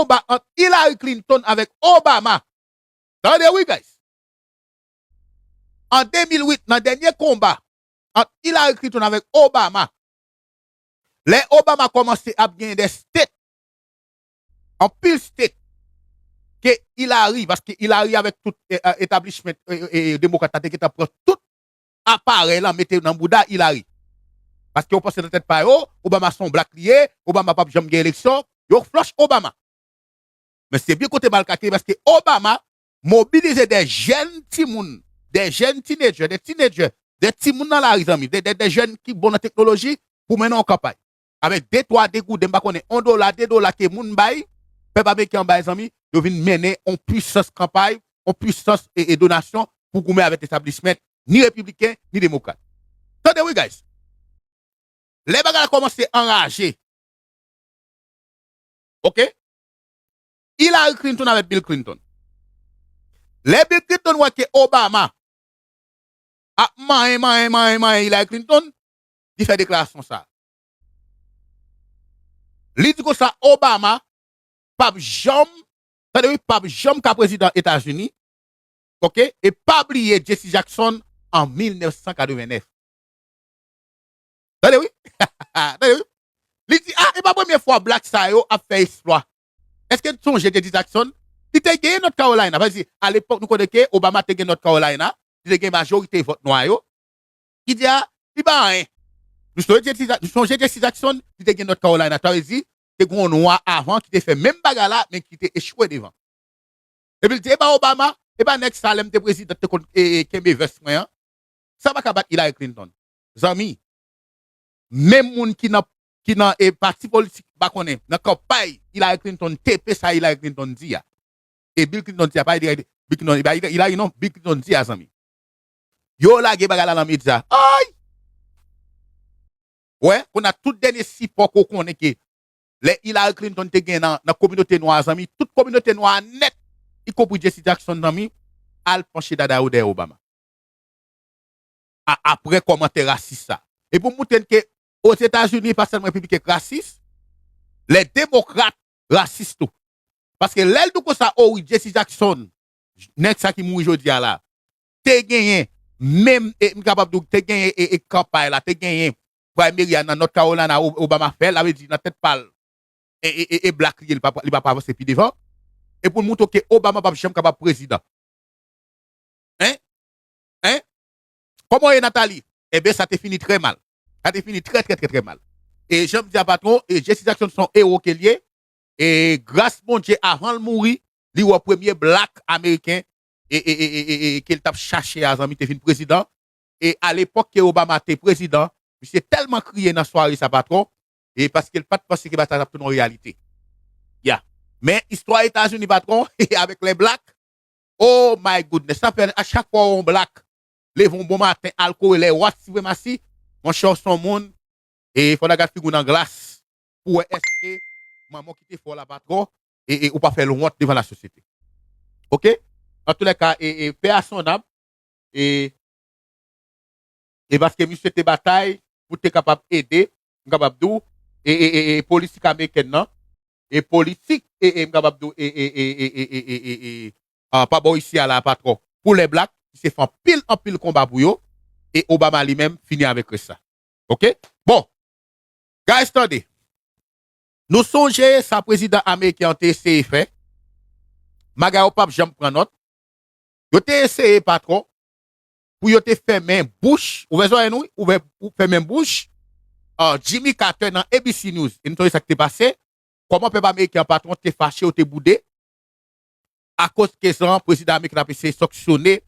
combat entre Hillary Clinton avec Obama. Attendez, oui, guys. En 2008, dans le dernier combat entre Hillary Clinton avec Obama, les Obama commencé à gagner des states, en pile state, que Hillary, parce que Hillary avec tout établissement démocrate, qui prend tout appareil là, mettez dans Bouddha Hillary. Parce que vous pensez dans tête pas Obama son black lié, Obama pas jamais gagné élection, yo flush Obama. Mais c'est bien côté balkaké parce que Obama mobilise des jeunes timoun, des jeunes teenagers, des timoun dans la rue, des jeunes qui bon en technologie pour mener en campagne. Avec des trois des goûts, des $1, $2 que moun bay, peuple américain bay amis, yo vinn mener en puissance campagne, en puissance et donation pour goumer avec l'établissement ni républicain ni démocrate. Attendez oui guys. Les bagages commencé à enrager. OK? Hillary Clinton avec Bill Clinton. Les Bill Clinton voient que Obama a Hillary Clinton, il fait déclaration ça. Il dit que ça Obama pas jamais qu'à président des États-Unis. OK? Et pas oublier Jesse Jackson en 1989. Attendez oui? Attendez oui? Il dit c'est pas la première fois Black Sayo a fait exploit. Est-ce que tu songes Jesse Jackson? Il t'a gagné North Carolina. Parce que à l'époque, nous connaissons que Obama t'a gagné North Carolina. Il a gagné majorité de vote noir. Il dit il va rien. Nous songeons Jesse Jackson, il t'a gagné North Carolina. Tu as dit, c'est un noir avant qui t'a fait même bagarre là, mais qui t'a échoué devant. Et puis il dit, Obama, next Salem, t'es président, t'es Kembe West, ça va battre Hillary Clinton. Zami, même moun qui n'a parti politique, pas connaît, n'a campagne, Hillary Clinton, TP ça Hillary Clinton dit. Et Bill Clinton dit, pas Bill Clinton dit, Zami. Yo la ge bagala dans média. Aïe! Ouais, on a tout dernier support qu'on connaît que les Hillary Clinton te gen dans la communauté noire, Zami, toute communauté noire net, y compris Jesse Jackson, Zami, al pencher dada ou de Obama. Après commentaire raciste ça. Et pour montrer que aux États-Unis, pas seulement républicains racistes, les démocrates racistes tout. Parce que l'aile de ça, oui, Jesse Jackson, next ça qui mourit aujourd'hui là, te gagné, même, capable de te gagné et campagne là, te gagné, primary dans North Carolina, Obama fait, la veut dire, dans tête pâle, et black, il va pas avancer plus devant. Et pour montrer que Obama pas jamais capable président. Hein? Comment est Nathalie? Eh bien, ça te fini très mal. Ça te fini très mal. Et je me dis à patron, et Jesse Jackson son héros qu'il est, et grâce mon Dieu, avant de mourir, il est le premier black américain, et qu'il t'a cherché à Zami, te fin président. Et à l'époque que Obama était président, il s'est tellement crié dans la soirée, sa patron, et parce qu'il n'a pas pensé qu'il va s'adapter dans la réalité. Yeah. Mais histoire États-Unis, patron, et avec les blacks, oh my goodness, ça fait à chaque fois on black, les vont bon matin, alcool, les watts, si mon cher son monde, et il faut la garder figure dans glace, pour est-ce que maman qui te fait la patron, et ou pas faire le honte devant la société. OK? En tous les cas, et paix à son âme, et parce que monsieur te bataille, pour te capable d'aider, capable d'où, et politique américaine, non? Et politique, et capable d'où, pas bon ici à la patron. Pour les blacks, qui se font pile en pile combat pour eux, et Obama lui-même finit avec ça. OK? Bon. Guys, attendez. Nous songeons, sa président américain, ont essayé fait. Maga ou pape, j'aime prendre note. Yo te essayé, patron, pour yo te fermer bouche, ou fermer bouche, Jimmy Carter dans ABC News. Et nous ça qui t'est passé. Comment peuple américain, patron, te fâché ou te boudé? À cause que le président américain a essayé de sanctionner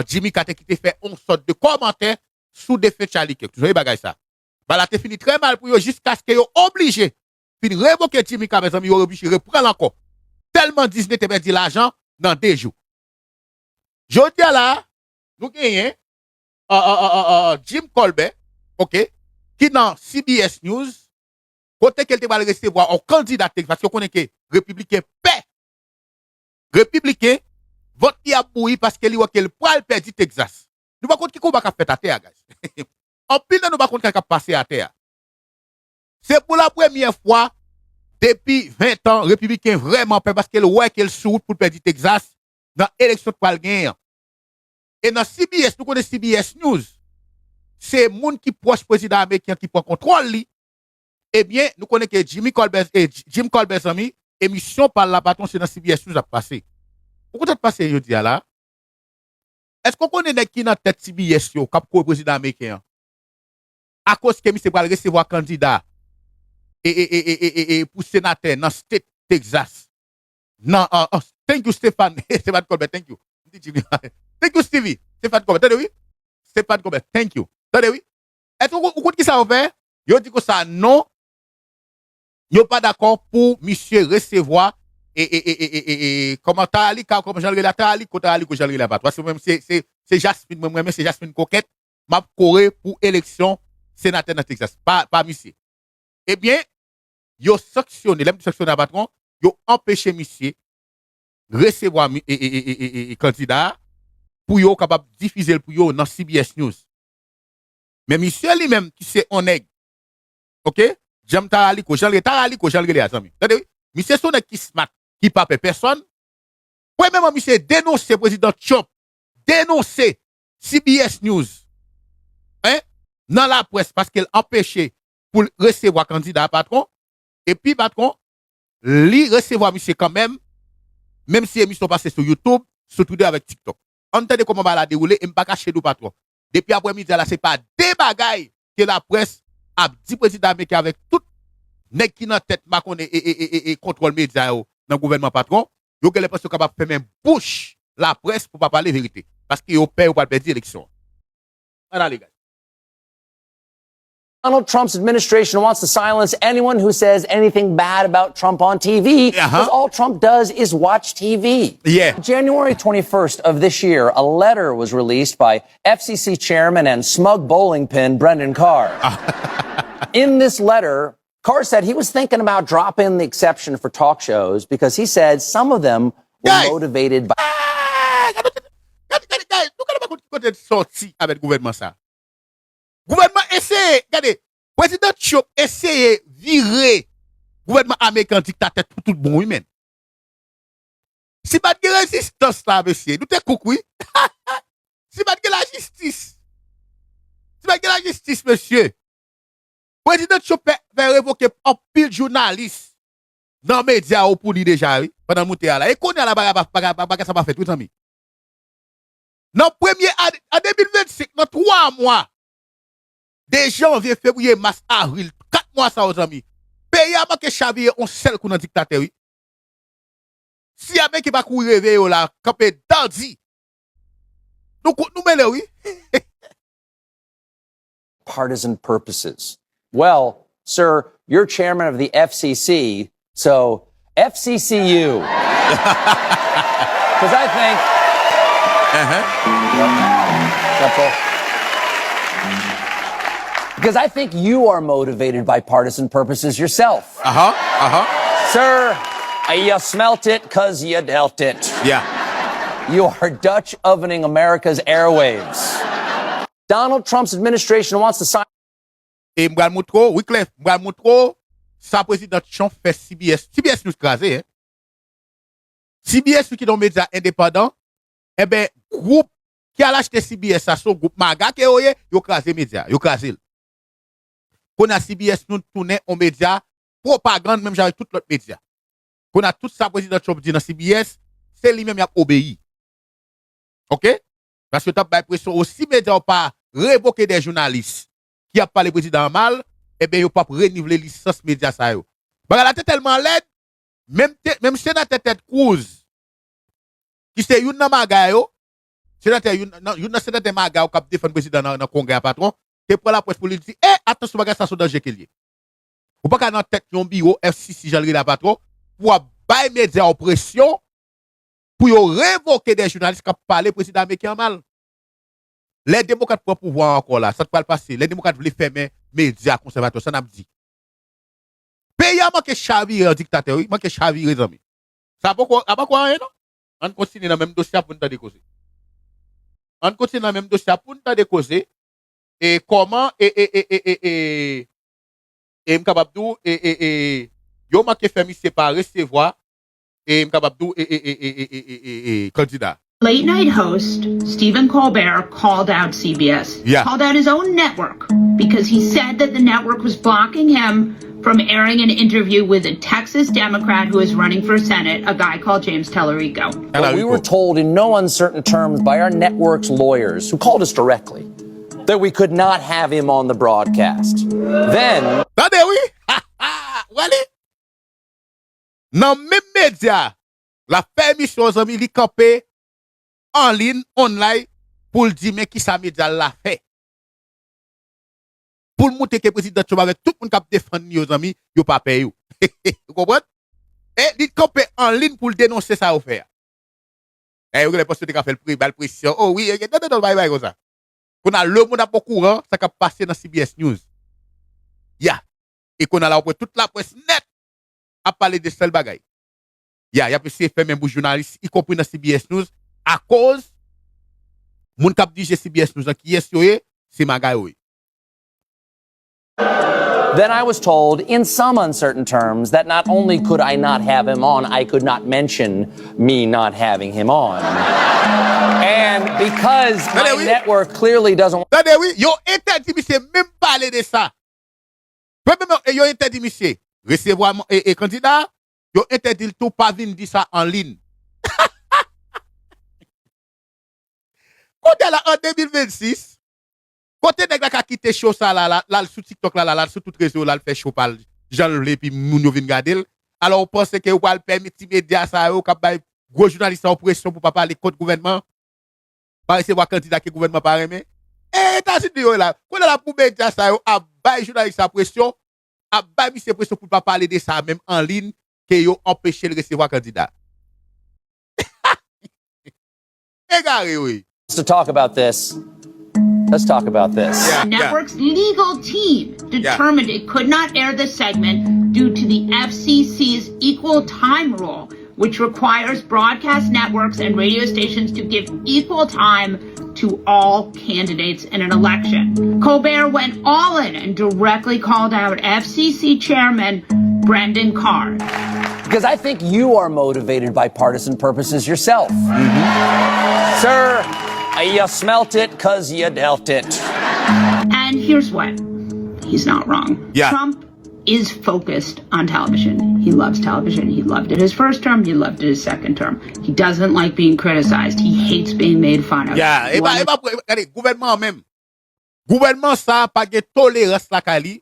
Jimmy Carter qui te fait une sorte de commentaire sous défait Charlie Kirk. Vous voyez, bagay ça. Bah là, te fini très mal pour eux jusqu'à ce que yo obligé. Fin révoquer Jimmy Carter, yo obligé reprendre encore. Tellement Disney te perdu l'argent dans 2 jours. Jodi là, nous gagnons Jim Colbert, OK, qui dans CBS News, côté qu'elle te va recevoir un candidat, parce qu'on connaît que républicain paix. Républicain, vote qui a bouilli parce qu'il voit qu'elle pourra perdre Texas. Nous pas compte qui va faire à terre, guys. En pile, nous pas compte qui a passé à terre. C'est pour la première fois depuis 20 ans, républicain vraiment peur parce qu'elle ouais qu'elle sous pour perdre Texas dans l'élection de Palgain. Et dans CBS, nous connaissons CBS News. C'est monde qui proche président américain qui prend contrôle li. Eh bien, nous connaissons que Jim Colbert ami, émission par la patron c'est dans CBS News a passé. Pourquoi ça passé je dis là? Est-ce qu'on connaît qui dans tête CBS yo cap président américain? À cause que monsieur va recevoir candidat et pour sénateur dans state Texas. Non, thank you Stéphane, Stéphane Colbert, thank you. Thank you Stevie, Stéphane Colbert, attendez oui. Stéphane Colbert, thank you. Attendez oui. Est-ce que vous comprenez qui ça va faire? Yo dit que ça non. Yo pas d'accord pour monsieur recevoir comment Tali comme Jean la Tali ko Tali ko Jean la pas. Parce que même c'est Jasmine moi c'est Jasmine Coquette m'a coré pour élection sénateur dans Texas. Pas monsieur. Eh bien, yo sanctionné, l'aime sanctionné à patron, yo empêché monsieur recevoir candidat pour yo capable diffuser pour yo dans CBS News. Mais monsieur lui-même qui c'est honnête. OK? J'aime Taraliko, Jean Taraliko, Jean les amis. Attendez, monsieur son qui smart, qui pas personne. Premièrement monsieur dénoncer président Trump, dénoncer CBS News. Hein? Dans la presse parce qu'elle empêché pour recevoir candidat patron et puis patron li recevoir monsieur quand même si émission passée sur YouTube, sur Twitter avec TikTok. Entendez comment va la dérouler et m'pas cacher du patron. Depuis après-midi là c'est pas des bagailles que la presse a dit président américain avec tout nèg qui dans tête Macron et contrôle média dans le gouvernement patron, yo gèle pas capable faire même bouche la presse pour pas parler vérité parce que yo perd ou pas perdre élection. Voilà les gars. Donald Trump's administration wants to silence anyone who says anything bad about Trump on TV because all Trump does is watch TV. Yeah. January 21st of this year, a letter was released by FCC chairman and smug bowling pin Brendan Carr. In this letter, Carr said he was thinking about dropping the exception for talk shows because he said some of them were motivated by... Guys, nous allons sortir avec le gouvernement ça. Gouvernement essaye, regardez, président Trump essaye virer gouvernement américain dictateur pour tout le bon humain. Si pas de résistance là, monsieur, nous te coucou, oui. Si pas de la justice. Si pas de la justice, monsieur. Président Trump va révoquer un pile journaliste dans les médias pour lui déjà, oui, pendant le monté là. Et qu'on a la bagarre, ça va faire tout ami. Dans le premier, en 2025, dans 3 mois, de janvier, février, mars, avril, 4 mois ça aux amis. Pays a manqué Xavier, on seul qu'on a dictateur, oui. Si y a qui va courir réveiller là, campé dandy. Nous mêlons, oui. Partisan purposes. Well, sir, you're chairman of the FCC, so FCCU. Because I think... Simple. Because I think you are motivated by partisan purposes yourself. Sir, you smelt it because you dealt it. Yeah. You are Dutch ovening America's airwaves. Donald Trump's administration wants to sign... Et m'gal moutro, oui, Clef, m'gal moutro, sa président Trump fait CBS nous crasé, hein. CBS qui est un média indépendant, eh ben, groupe qui a acheté CBS, ça, son groupe Maga, qui est, yo crasé média, yo crasé. Qu'on a CBS nous tourner en média, propagande, même j'avais tout l'autre média. Qu'on a tout ça, président Trump dit dans CBS, c'est lui-même qui a obéi. OK? Parce que tu as pression aussi, média pas révoquer des journalistes qui a parlé président mal, eh bien, il pas renouveler licence média ça yo. Bah la tête tellement laide, même sénateur Ted Cruz qui c'est une dans maga yo, sénateur une sénateur maga qui défend président dans congrès patron, qui prend la presse pour lui dire attention bagage ça sont danger qu'il y. Ou pas dans tête yon bureau FCC Jean la patron pour bailler média en pression pour révoquer des journalistes qui parlé président américain mal. Les démocrates prennent pouvoir encore là. Ça ne peut pas passer. Les démocrates veulent fermer les médias conservateurs. Ça n'a pas dit. Pays a manqué chavire dictateur. Il manque chavire les amis. Ça n'a pas quoi rien, non? On continue dans le même dossier pour nous décauser. On continue dans le même dossier pour nous décauser. Et comment, capable de yo manqué fait monsieur pas recevoir et capable tout candidat. Late night host Stephen Colbert called out CBS, called out his own network because he said that the network was blocking him from airing an interview with a Texas Democrat who is running for Senate, a guy called James Tellerico. But we were told in no uncertain terms by our network's lawyers, who called us directly, that we could not have him on the broadcast. Then... Attendez, oui? Wally? Dans même média, la permission aux amis, li campé en ligne, online, pour le dire, mais qui ça média l'a fait? Pour le montrer que le président Trump avec tout le monde qui a défendu nos amis, il pas payé. Vous comprenez? Et il campé en ligne pour le dénoncer ça au faire. Et vous avez pas fait le prix, belle pression. Oh oui, non, bye comme ça. Qu'on a le monde à pas courant, ça qui a passé dans CBS News. Et qu'on a là toute la presse net à parler de seul bagay. Y a fait même pour journalistes, y compris dans CBS News, à cause moun kap dirige CBS News qui est c'est Magayoui. Then I was told, in some uncertain terms, that not only could I not have him on, I could not mention me not having him on. And because my network clearly doesn't... Attendez, oui, yo interdit monsieur même parler de ça. Premièrement, yo interdit monsieur recevoir et candidat, yo interdit tout pas venir dire ça en ligne. Côté là en 2026, côté nèg la ka quitter show ça là sur TikTok là sur tout réseau là le fait show par Jean le puis moun yo vinn garder. Alors on pense que ou va permettre média ça yo ka bay gros journaliste en pression pour pas parler contre gouvernement. Pas recevoir candidat que gouvernement pas aimer. Et États-Unis là, qu'on a la pour média ça yo a bay journaliste en pression, a bay monsieur pression pour pas parler de ça même en ligne que yo empêcher de recevoir candidat. Égaré oui. To talk about this, let's talk about this. Network's legal team determined it could not air the segment due to the FCC's equal time rule, which requires broadcast networks and radio stations to give equal time to all candidates in an election. Colbert went all in and directly called out FCC Chairman Brendan Carr. Because I think you are motivated by partisan purposes yourself. Sir, you smelt it because you dealt it. And here's what. He's not wrong. Trump is focused on television. He loves television. He loved it his first term. He loved it his second term. He doesn't like being criticized. He hates being made fun of. Gouvernement même. Gouvernement ça pas de tolérance la kali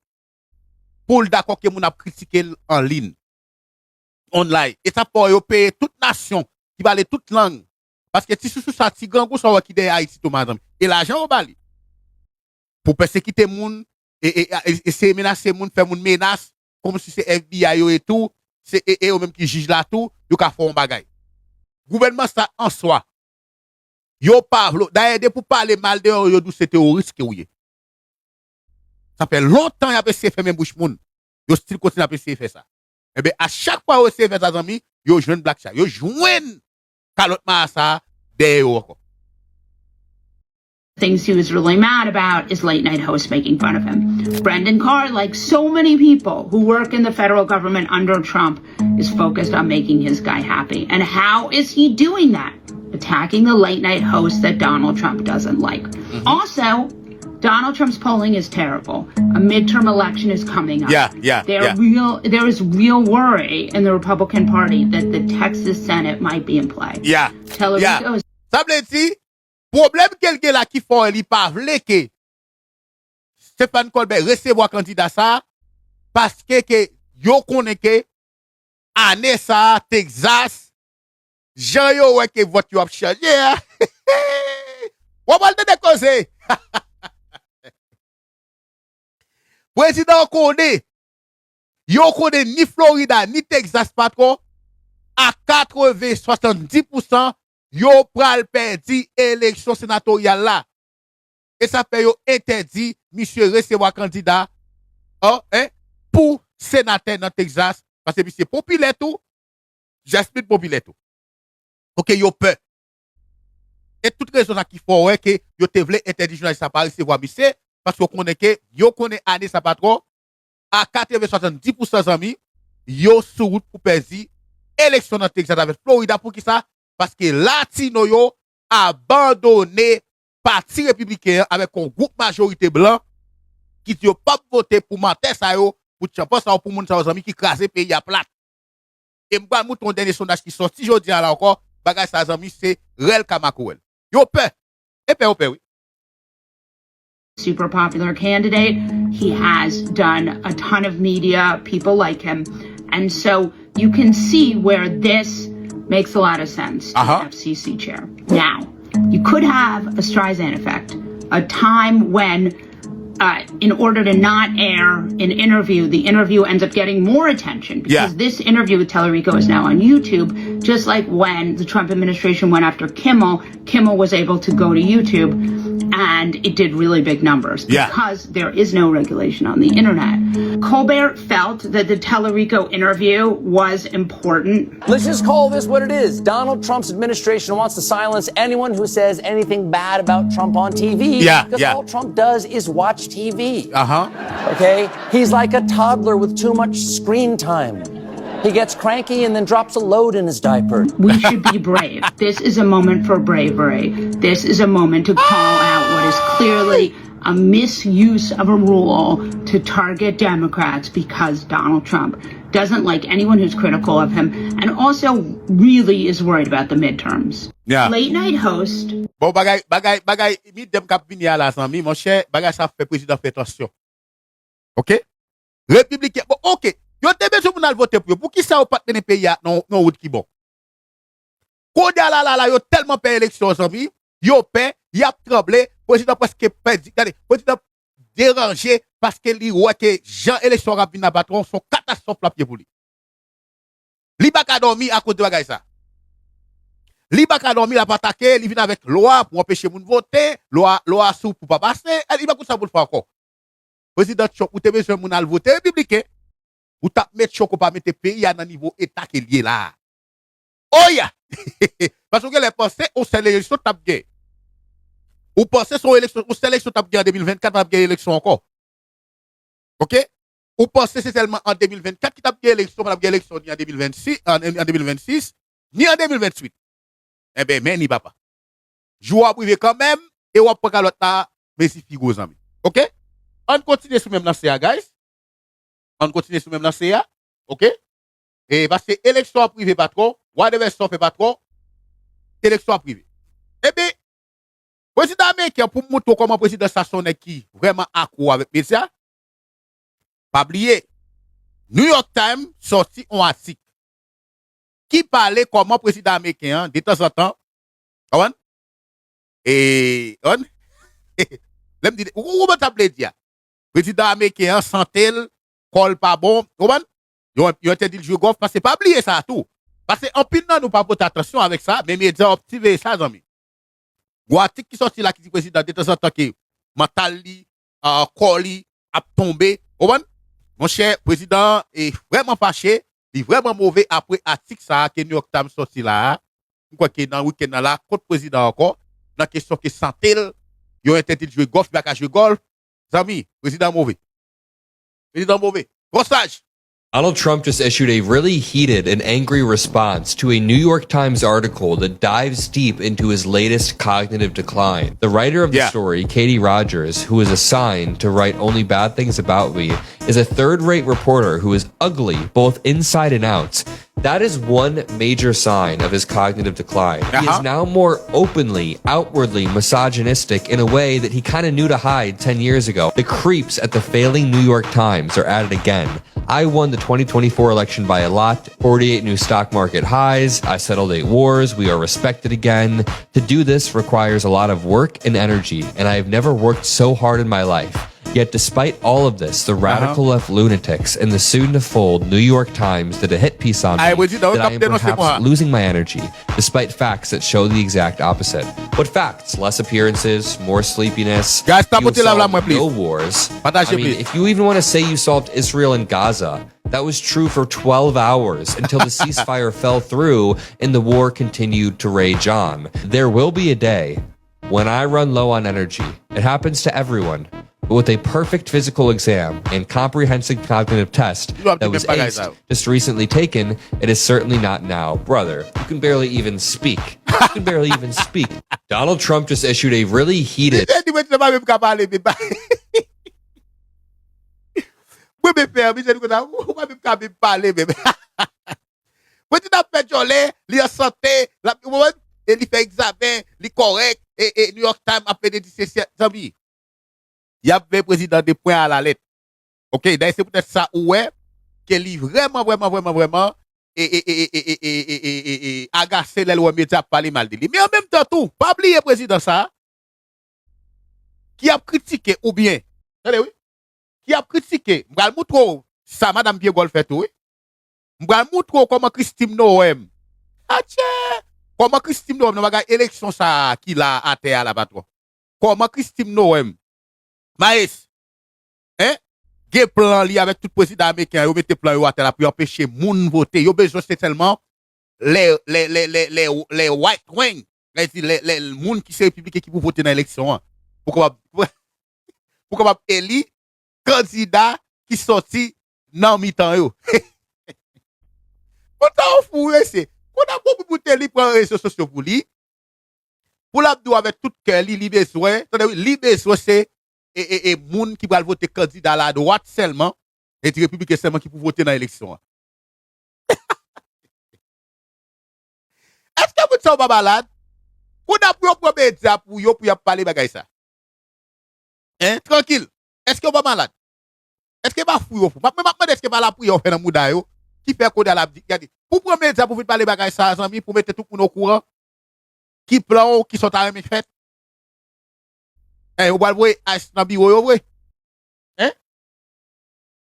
pour d'accord que moun a critiquer en ligne. Online. Et ça pour yo payer toute nation qui parle toute langue. Parce que si sous ça ti grand gros qui de Haïti tout madame et l'argent au bali pour persécuter moun et c'est menacer moun faire moun menace comme si c'est FBI yo et tout c'est eux même qui juge là tout yo ka font bagay gouvernement ça en soi yo parle d'ailleurs pour parler mal de yo dou c'est terroriste que oui ça fait longtemps y a essayé faire même bouche moun yo style continue à essayer faire ça et ben à chaque fois yo essayer faire ça ami yo joine black chat yo joine things he was really mad about is late night hosts making fun of him. Brendan Carr, like so many people who work in the federal government under Trump, is focused on making his guy happy. And how is he doing that? Attacking the late night hosts that Donald Trump doesn't like. Also, Donald Trump's polling is terrible. A midterm election is coming up. There is real worry in the Republican Party that the Texas Senate might be in play. Tellerico. Ça veut dire, problème quelqu'un là qui font, il pas vle que Stephen Colbert recevoir candidat ça parce que yo connaît que année ça Texas, Jean yo ouais que vote yo a changé. On va le décauser. Président connaît, yo connaît ni Florida ni Texas patron à 80-70% yo pral perdi élection sénatoriale là. Et ça fait yo interdit monsieur recevoir candidat pour sénateur dans Texas parce que monsieur populaire tout, j'explique populaire tout. OK, yo peur. Et toute raison qui font ouais que yo te vle interdit journaliste pas recevoir monsieur parce qu'on connaît que yo connaît année ça patron à 80-70% amis yo sous route pour perdre élection dans Texas avec Florida pour qui ça? Parce que Latino yo abandonné parti républicain avec un groupe majorité blanc qui dit pas voter pour Martin ça yo pour champion ça pour moun ça amis qui craser pays à plat. Et m'pa mouton dernier sondage qui sorti jodi là encore bagay ça amis c'est Rel Kamakouel. Yo peur. Et peur oui. Super popular candidate. He has done a ton of media. People like him. And so you can see where this makes a lot of sense to the FCC chair. Now, you could have a Streisand effect, a time when in order to not air an interview, the interview ends up getting more attention because this interview with Tellerico is now on YouTube, just like when the Trump administration went after Kimmel, Kimmel was able to go to YouTube and it did really big numbers because there is no regulation on the internet. Colbert felt that the Tellerico interview was important. Let's just call this what it is. Donald Trump's administration wants to silence anyone who says anything bad about Trump on TV. Because all Trump does is watch TV. Okay? He's like a toddler with too much screen time. He gets cranky and then drops a load in his diaper. We should be brave. This is a moment for bravery. This is a moment to call out what is clearly a misuse of a rule to target Democrats because Donald Trump doesn't like anyone who's critical of him and also really is worried about the midterms. Late night host. Bon, bagay, midterm kap vini à la zami, mon cher, bagay ça fait président fait attention. OK? Républicain, bon, OK. Yo te besoin pour voter pour qui ça ou pas tenir pays non route qui bon. Kodia la yo tellement payé élection zami, yo paie, y a tremblé, président presque perdu, président dérangé parce que li ouais que Jean élection rapide na patron son catastrophe la pied pour lui. Li pa ka dormi à cause de bagay ça. Li pa ka dormi la pa attaquer, li vient avec loi pour empêcher moun voter, loi sous pour pas passer, il va ça pour le faire encore. Président Trump ou te besoin moun al voter républicain. Ou t'a mettre choc ou pas mettre pays à un niveau état qui est lié là. Oh ya! Parce que les pensées, on sait l'élection t'a gagné. Ou pensez son élection, ou sélection t'a gagné en 2024, t'a gagné l'élection encore. OK? Ou pensez c'est seulement en 2024 qui t'a gagné l'élection, t'a gagné l'élection ni en 2026, ni en 2028. Eh ben, mais ni papa. Joua privé quand même, et ou après l'autre là, mais si figo amis. OK? On continue sur même lancé, guys. On continue sur même lancé, OK? Et parce que élection privée pas trop, whatever fait pas trop, élection privée. Eh bien, président américain, pour montrer comment président ça sonne qui vraiment accro avec les médias, pas oublier, New York Times sorti un article qui parlait comment président américain, de temps en temps, et on, l'aime dire, où va t'appeler dire, président américain, santel, col pas bon, ils ont interdit le jeu golf parce que pas oublier ça tout. Parce que en pile nous pas porter attention avec ça, mais médias optiver ça amis. Guatik qui sorti là qui dit président de temps en temps que mentali coli a tombé, mon cher président est vraiment fâché, il est vraiment mauvais après article ça que New York Times sorti là. Quoi que dans week-end là contre président encore dans question que santé, ils ont interdit de jouer golf, il pas jouer golf. Amis, président mauvais. Président mauvais. Gros sage. Donald Trump just issued a really heated and angry response to a New York Times article that dives deep into his latest cognitive decline. The writer of the story, Katie Rogers, who is assigned to write only bad things about me, is a third-rate reporter who is ugly both inside and out. That is one major sign of his cognitive decline. He is now more openly, outwardly misogynistic in a way that he kind of knew to hide 10 years ago. The creeps at the failing New York Times are at it again. I won the 2024 election by a lot, 48 new stock market highs, I settled 8 wars, we are respected again. To do this requires a lot of work and energy, and I have never worked so hard in my life. Yet despite all of this, the radical left lunatics and the soon-to-fold New York Times did a hit piece on me that I am perhaps losing my energy, despite facts that show the exact opposite. What facts? Less appearances, more sleepiness, no wars. I mean, if you even want to say you solved Israel and Gaza, that was true for 12 hours until the ceasefire fell through and the war continued to rage on. There will be a day when I run low on energy. It happens to everyone. but with a perfect physical exam and comprehensive cognitive test that was aced just recently taken, it is certainly not now. Brother, you can barely even speak. You can barely even speak. Donald Trump just issued a really heated... When tu as fait jolé, li en santé, la et li fait examen, li correct, et New York Times a fait des amis. Il y a le président des points à la lettre. OK, d'ailleurs c'est peut-être ça ouais que li vraiment et agacé les lois médias parler mal de lui. Mais en même temps tout, pas oublier président ça qui a critiqué ou bien, attendez oui, qui a critiqué, m'gal montrer ça madame Biegol fait tout oui. M'gal montrer comment Christine Noem. Comment Christine Noem dans la élection ça qui l'a à terre là-bas trop. Comment Christine Noem. Maïs. Hein? Gen plan li avec tout président américain, yo mette plan yo à terre pour empêcher moun voter. Yo besoin c'est tellement les white wing, les moun qui c'est républicain qui pour voter dans l'élection. Pour capable élire candidat qui sorti dans mi-temps yo. Pourtant, fou, c'est. On a beaucoup pour te li prendre les réseaux sociaux pour lui. Pour l'abdou avec tout cœur, li besoin. Li besoin, c'est. Et moun qui va voter candidat à la droite seulement. Et les républicains seulement qui pour voter dans l'élection. Est-ce que vous êtes pas malade? Pour d'abord pour média pour yo pour parler bagay ça. Hein, tranquille. Est-ce que vous pas malade? Est-ce que pas fou yo? Est-ce que pas la pour yo faire dans mouda yo? Qui fait code à la pour prendre média pour parler bagay ça amis pour mettre tout pour nos courant qui plan qui sont à remettre fait on va voir ice dans bureau yo hein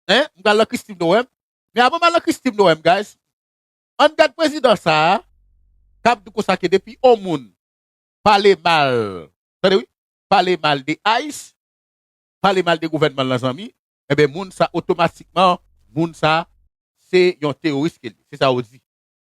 on va la Christine Noem mais avant la Christine Noem guys on garde président ça cap du ça que depuis au monde parler mal oui parler mal des ice parler mal des gouvernements les amis et ben moun ça automatiquement moun ça c'est un terroriste, c'est ça aussi.